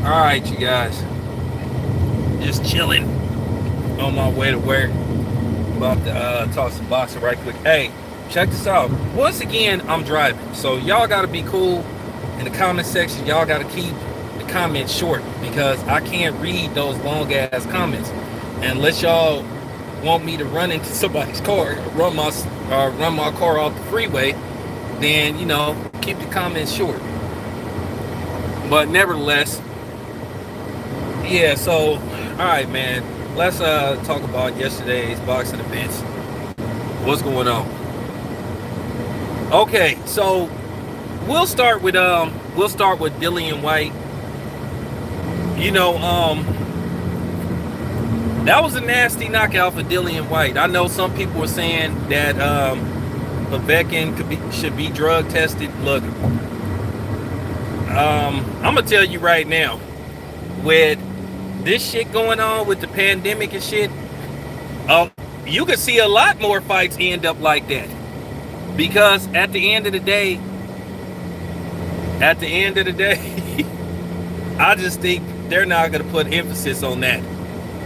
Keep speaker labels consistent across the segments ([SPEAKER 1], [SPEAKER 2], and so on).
[SPEAKER 1] Alright, you guys. Just chilling on my way to work. About to toss some boxing right quick. Hey, check this out. Once again, I'm driving. So y'all gotta be cool in the comment section. Y'all gotta keep the comments short because I can't read those long ass comments. Unless y'all want me to run into somebody's car, run my car off the freeway, then keep the comments short. But nevertheless, yeah, so all right, man. Let's talk about yesterday's boxing events. What's going on? Okay, so we'll start with Dillian Whyte. That was a nasty knockout for Dillian Whyte. I know some people were saying that Povetkin should be drug tested. Look, I'm gonna tell you right now, with this shit going on with the pandemic and shit, you could see a lot more fights end up like that. Because at the end of the day, I just think they're not gonna put emphasis on that.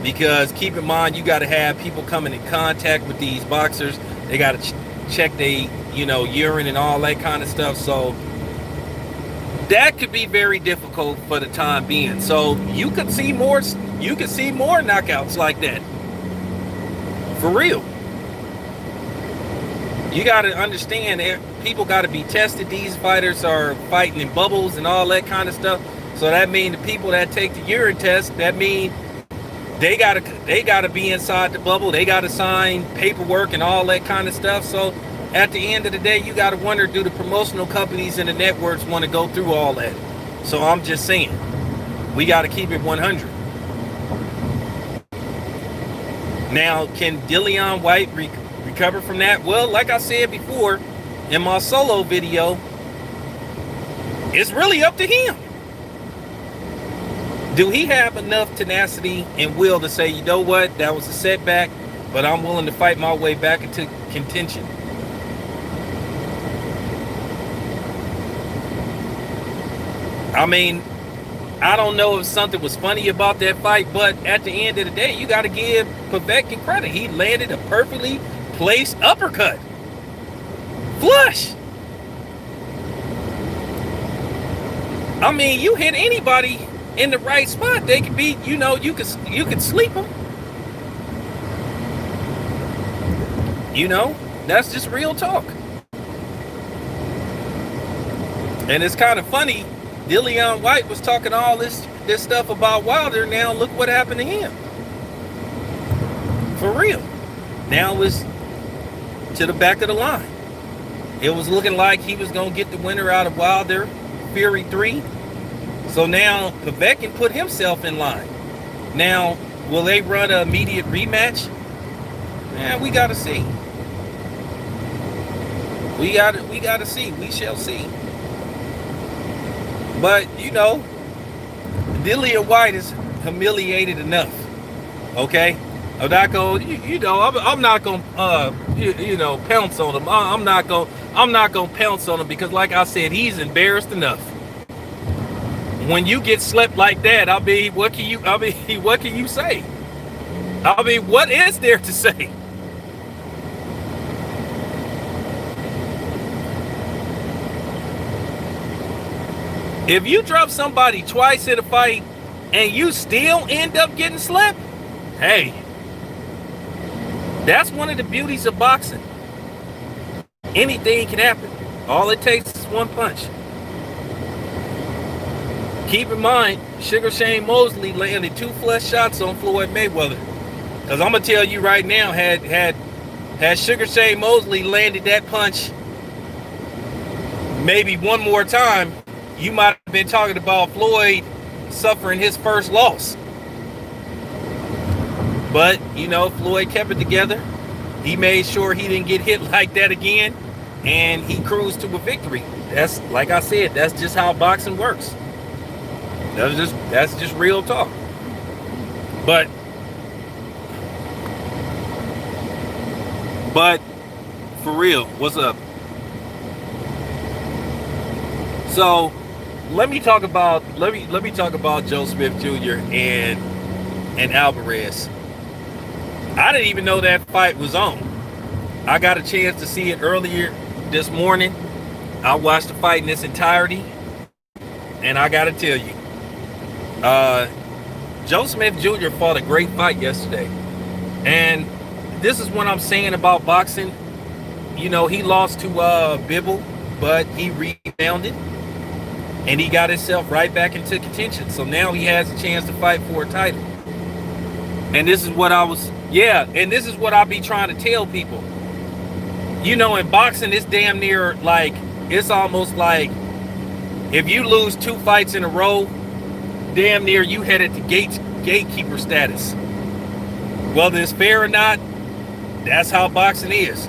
[SPEAKER 1] Because keep in mind, you got to have people coming in contact with these boxers. They got to check their, urine and all that kind of stuff. So that could be very difficult for the time being. So you could see more knockouts like that. For real. You got to understand, people got to be tested. These fighters are fighting in bubbles and all that kind of stuff. So that means the people that take the urine test, that means they gotta be inside the bubble. They gotta sign paperwork and all that kind of stuff. So at the end of the day, you gotta wonder, do the promotional companies and the networks want to go through all that? So I'm just saying, we gotta keep it 100. Now, can Dillian Whyte recover from that? Well, like I said before in my solo video, it's really up to him. Do he have enough tenacity and will to say, you know what, that was a setback, but I'm willing to fight my way back into contention? I mean, I don't know if something was funny about that fight, but at the end of the day, you got to give Povetkin credit. He landed a perfectly placed uppercut. Flush. I mean, you hit anybody in the right spot, they could be, you could sleep them. That's just real talk. And it's kind of funny, Dillian Whyte was talking all this stuff about Wilder. Now look what happened to him. For real. Now it's to the back of the line. It was looking like he was going to get the winner out of Wilder, Fury 3. So now Povetkin put himself in line. Now, will they run an immediate rematch? We gotta see. We gotta see. We shall see. But Dillian Whyte is humiliated enough. Okay, I'm not gonna, I'm not gonna, pounce on him. I'm not gonna pounce on him because, like I said, he's embarrassed enough. When you get slept like that, what can you say? What is there to say? If you drop somebody twice in a fight and you still end up getting slept, hey, that's one of the beauties of boxing. Anything can happen. All it takes is one punch. Keep in mind, Sugar Shane Mosley landed 2 flush shots on Floyd Mayweather. Because I'm going to tell you right now, had Sugar Shane Mosley landed that punch maybe one more time, you might have been talking about Floyd suffering his first loss. But, Floyd kept it together. He made sure he didn't get hit like that again. And he cruised to a victory. That's, like I said, that's just how boxing works. That's just real talk. But for real, what's up? So let me talk about Joe Smith Jr. and Alvarez. I didn't even know that fight was on. I got a chance to see it earlier this morning. I watched the fight in its entirety, and I got to tell you, Joe Smith Jr. fought a great fight yesterday. And this is what I'm saying about boxing. You know, he lost to Bivol, but he rebounded, and he got himself right back into contention. So now he has a chance to fight for a title. And this is what this is what I'll be trying to tell people. You know, in boxing, it's damn near like, it's almost like if you lose 2 fights in a row, damn near you headed to gatekeeper status. Whether it's fair or not, that's how boxing is.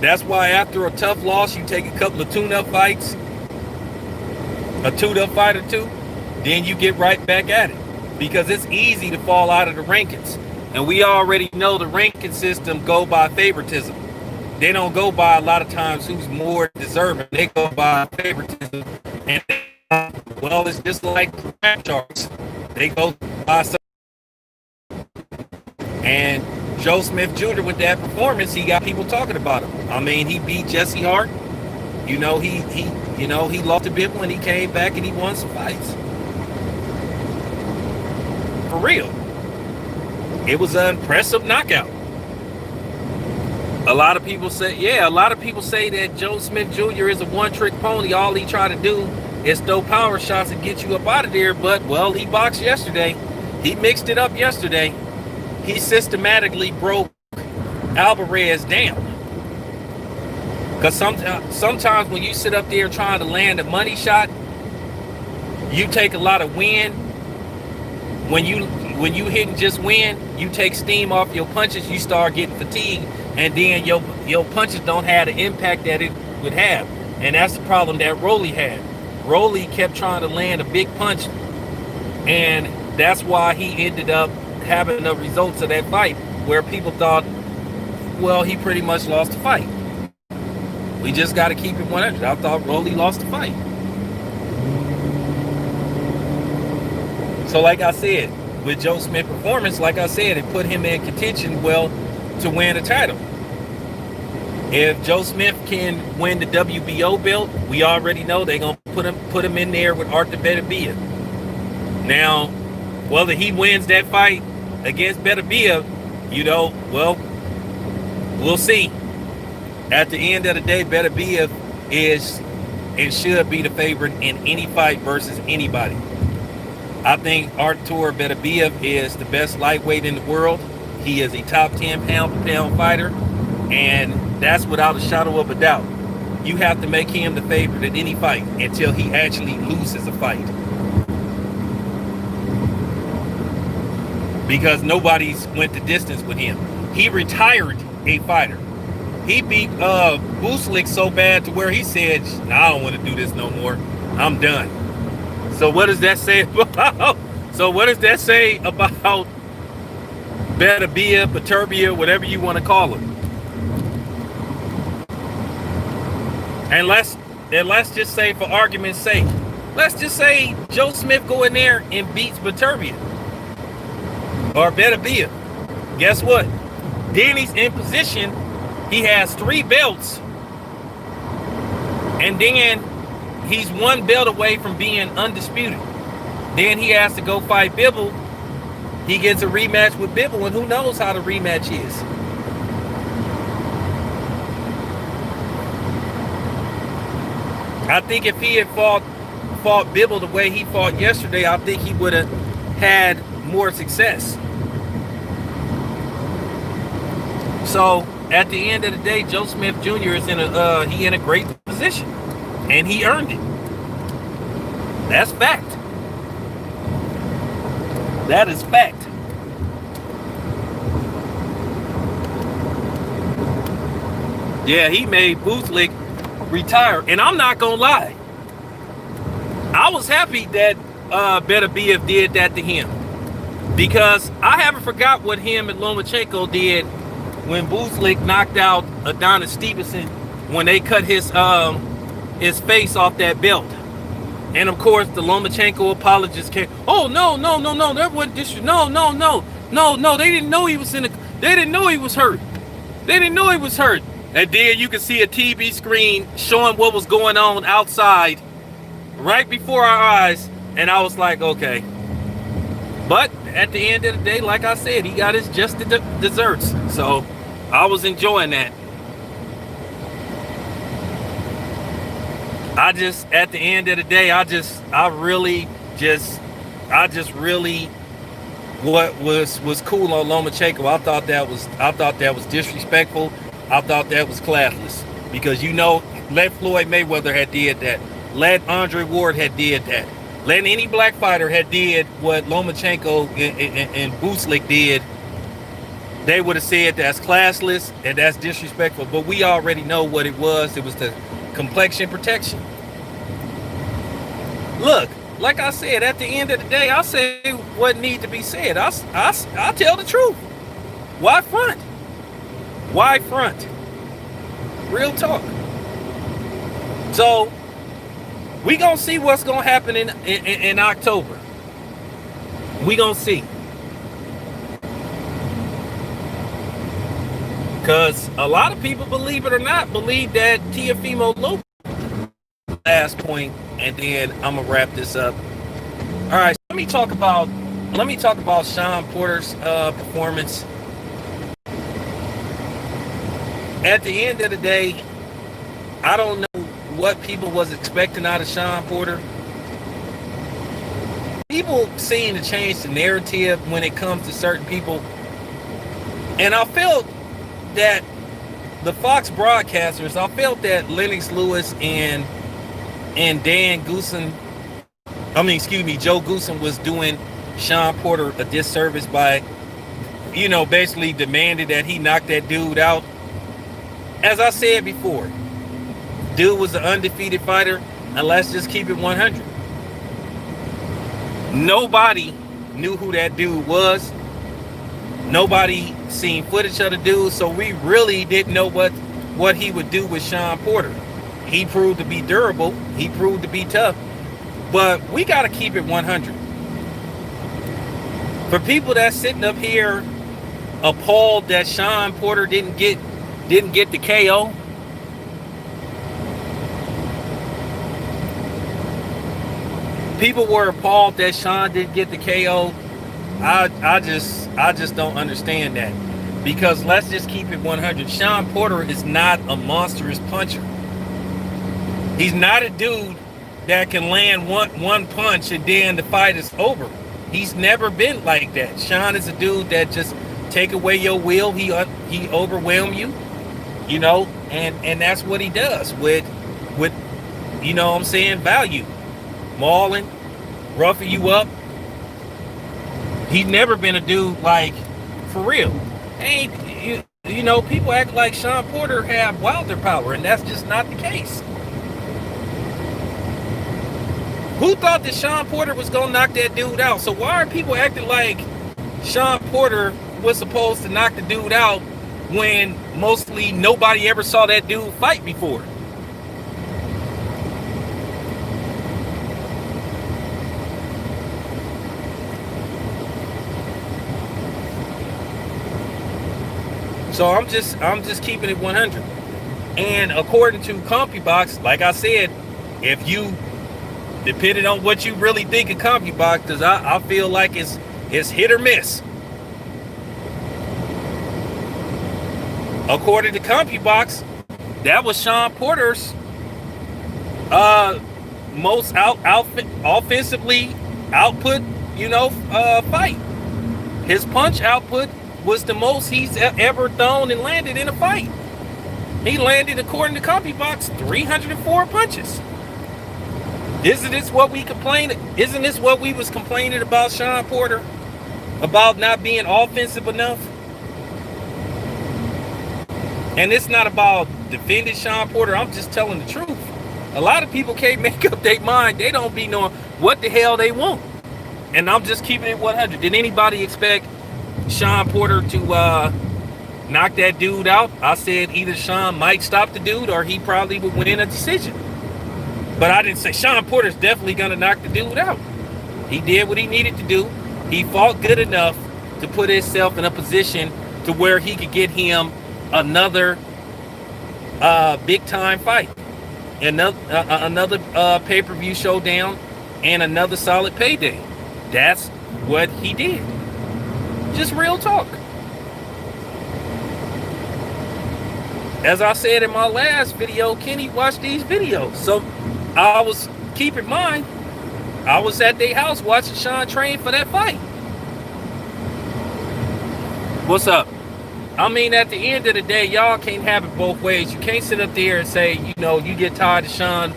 [SPEAKER 1] That's why after a tough loss, you take a couple of tune-up fights, a tuned-up fight or two, then you get right back at it. Because it's easy to fall out of the rankings. And we already know the ranking system go by favoritism. They don't go by a lot of times who's more deserving. They go by favoritism. And well, it's just like draft charts. They go by some. And Joe Smith Jr. with that performance, he got people talking about him. I mean, he beat Jesse Hart. You know, he lost to Bivol and he came back and he won some fights. For real. It was an impressive knockout. A lot of people say that Joe Smith Jr. is a one-trick pony. All he tried to do is throw power shots and get you up out of there. But, well, he boxed yesterday. He mixed it up yesterday. He systematically broke Alvarez down. Because sometimes when you sit up there trying to land a money shot, you take a lot of wind. When you hit and just win, you take steam off your punches, you start getting fatigued, and then your punches don't have the impact that it would have. And that's the problem that Rolly had. Rolly kept trying to land a big punch, and that's why he ended up having the results of that fight, where people thought, well, he pretty much lost the fight. We just got to keep it 100. I thought Rolly lost the fight. So like I said, with Joe Smith performance, like I said, it put him in contention, well, to win a title. If Joe Smith can win the WBO belt, we already know they're going to put him in there with Arthur Beterbiev. Now, whether he wins that fight against Beterbiev, you know, well, we'll see. At the end of the day, Beterbiev is and should be the favorite in any fight versus anybody. I think Artur Beterbiev is the best lightweight in the world. He is a top 10 pound-for-pound fighter, and that's without a shadow of a doubt. You have to make him the favorite in any fight until he actually loses a fight. Because nobody's went the distance with him. He retired a fighter. He beat Buslik so bad to where he said, I don't want to do this no more. I'm done. So what does that say about Beterbiev, whatever you want to call him? And let's just say, for argument's sake, let's just say Joe Smith go in there and beats Beterbiev or Beterbiev. Guess what? Then he's in position. He has 3 belts, and then he's 1 belt away from being undisputed. Then he has to go fight Bivol. He gets a rematch with Bivol, and who knows how the rematch is. I think if he had fought Bivol the way he fought yesterday, I think he would have had more success. So at the end of the day, Joe Smith Jr. is in a great position, and he earned it. That's fact. That is fact. Yeah, he made Buslik retire, and I'm not gonna lie. I was happy that Beterbiev did that to him, because I haven't forgot what him and Lomachenko did when Buslik knocked out Adonis Stevenson when they cut his face off that belt. And of course, the Lomachenko apologists came. Oh no, no, no, no! That wasn't this. No, no, no, no, no! They didn't know he was in the. They didn't know he was hurt. They didn't know he was hurt. And then you can see a TV screen showing what was going on outside, right before our eyes. And I was like, okay. But at the end of the day, like I said, he got his just desserts. So I was enjoying that. At the end of the day, what was cool on Lomachenko. I thought that was disrespectful. I thought that was classless, because let Floyd Mayweather had did that, let Andre Ward had did that, let any black fighter had did what Lomachenko and Buslik did, they would have said that's classless and that's disrespectful. But we already know what it was. It was the complexion protection. Look, like I said, at the end of the day, I say what needs to be said. I tell the truth. Why front? Why front? Real talk. So we gonna see what's gonna happen in October. We gonna see. Because a lot of people, believe it or not, believe that Teofimo Lopez. Last point, and then I'm gonna wrap this up. All right, let me talk about Shawn Porter's performance. At the end of the day, I don't know what people was expecting out of Shawn Porter. People seem to change the narrative when it comes to certain people, and I felt that the Fox broadcasters, I felt that Lennox Lewis and Joe Goosen was doing Shawn Porter a disservice by, basically demanding that he knock that dude out. As I said before, dude was an undefeated fighter, and let's just keep it 100. Nobody knew who that dude was. Nobody seen footage of the dude, so we really didn't know what he would do with Shawn Porter. He proved to be durable. He proved to be tough. But we got to keep it 100. For people that's sitting up here appalled that Shawn Porter didn't get the KO, people were appalled that Shawn didn't get the KO. I just don't understand that, because let's just keep it 100. Shawn Porter is not a monstrous puncher. He's not a dude that can land one punch and then the fight is over. He's never been like that. Shawn is a dude that just take away your will. He overwhelm you, and that's what he does with value, mauling, roughing you up. He's never been a dude like, for real. People act like Shawn Porter have Wilder power, and that's just not the case. Who thought that Shawn Porter was going to knock that dude out? So why are people acting like Shawn Porter was supposed to knock the dude out when mostly nobody ever saw that dude fight before? So I'm just keeping it 100. And according to CompuBox, like I said, if you, depending on what you really think of CompuBox, because I feel like it's hit or miss. According to CompuBox, that was Shawn Porter's most offensively output, fight. His punch output was the most he's ever thrown and landed in a fight. He landed, according to CompuBox, 304 punches. Isn't this what we was complaining about Shawn Porter? About not being offensive enough? And it's not about defending Shawn Porter. I'm just telling the truth. A lot of people can't make up their mind. They don't be knowing what the hell they want. And I'm just keeping it 100. Did anybody expect Shawn Porter to knock that dude out? I said either Shawn might stop the dude or he probably would win a decision. But I didn't say Sean Porter's definitely gonna knock the dude out. He did what he needed to do. He fought good enough to put himself in a position to where he could get him another big time fight, another pay-per-view showdown, and another solid payday. That's what he did. Just real talk. As I said in my last video, Kenny watched these videos. So I was, keep in mind, I was at their house watching Sean train for that fight. What's up? I mean, at the end of the day, y'all can't have it both ways. You can't sit up there and say, you know, you get tired of Sean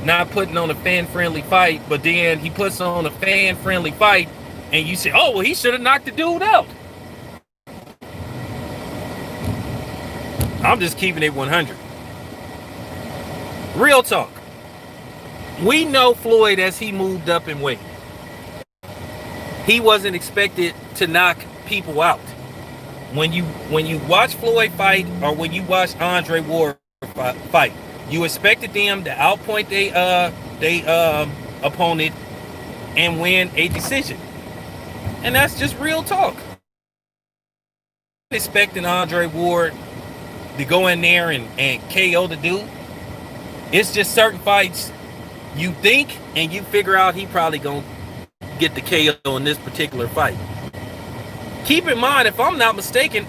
[SPEAKER 1] not putting on a fan-friendly fight, but then he puts on a fan-friendly fight, and you say, oh, well, he should have knocked the dude out. I'm just keeping it 100. Real talk. We know Floyd as he moved up in weight. He wasn't expected to knock people out. When you watch Floyd fight, or when you watch Andre Ward fight, you expected them to outpoint they opponent and win a decision. And that's just real talk. Expecting Andre Ward to go in there and KO the dude. It's just certain fights you think and you figure out he probably gonna get the KO in this particular fight. Keep in mind, if I'm not mistaken,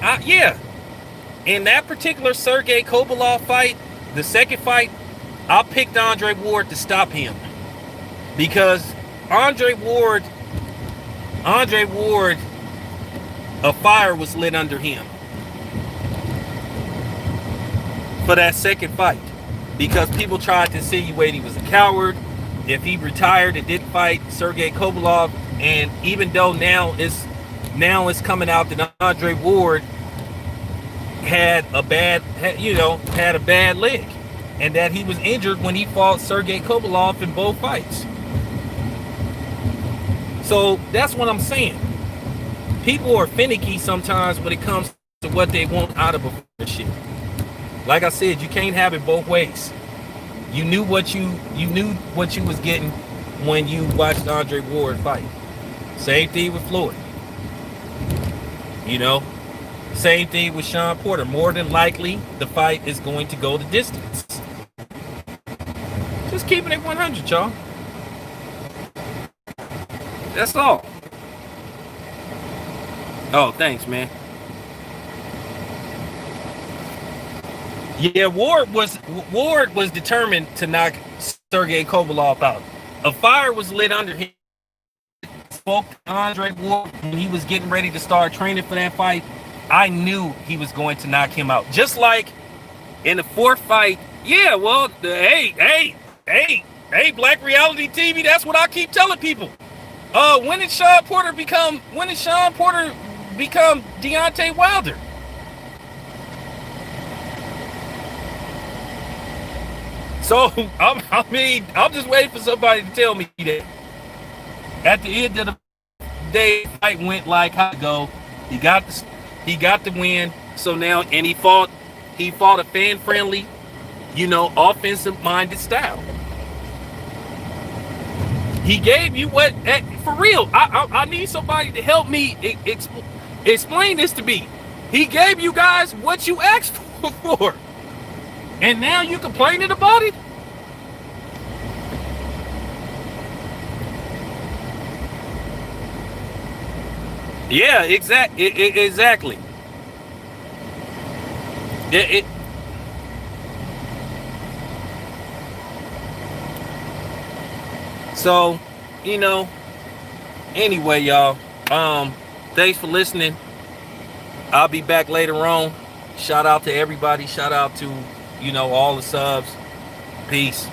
[SPEAKER 1] in that particular Sergey Kovalev fight, the second fight, I picked Andre Ward to stop him because Andre Ward, a fire was lit under him for that second fight because people tried to insinuate he was a coward. If he retired and didn't fight Sergey Kovalev, and even though now it's coming out that Andre Ward had a bad leg, and that he was injured when he fought Sergey Kovalev in both fights. So that's what I'm saying. People are finicky sometimes when it comes to what they want out of a shit. Like I said, you can't have it both ways. You knew what you was getting when you watched Andre Ward fight. Same thing with Floyd. You know, same thing with Sean Porter. More than likely, the fight is going to go the distance. Just keeping it 100, y'all. That's all. Oh, thanks, man. Yeah, Ward was determined to knock Sergey Kovalev out. A fire was lit under him. Spoke to Andre Ward when he was getting ready to start training for that fight. I knew he was going to knock him out. Just like in the fourth fight. Yeah, well, hey, Black Reality TV, that's what I keep telling people. When did Sean Porter become Deontay Wilder? So, I'm just waiting for somebody to tell me that. At the end of the day, the fight went like how it go. He got the win. So now, and he fought a fan-friendly, offensive-minded style. He gave you what, for real, I need somebody to help me explain this to me. He gave you guys what you asked for. And now you complaining about it? Yeah, exactly. So, anyway, y'all, thanks for listening. I'll be back later on. Shout out to everybody. Shout out to, all the subs. Peace.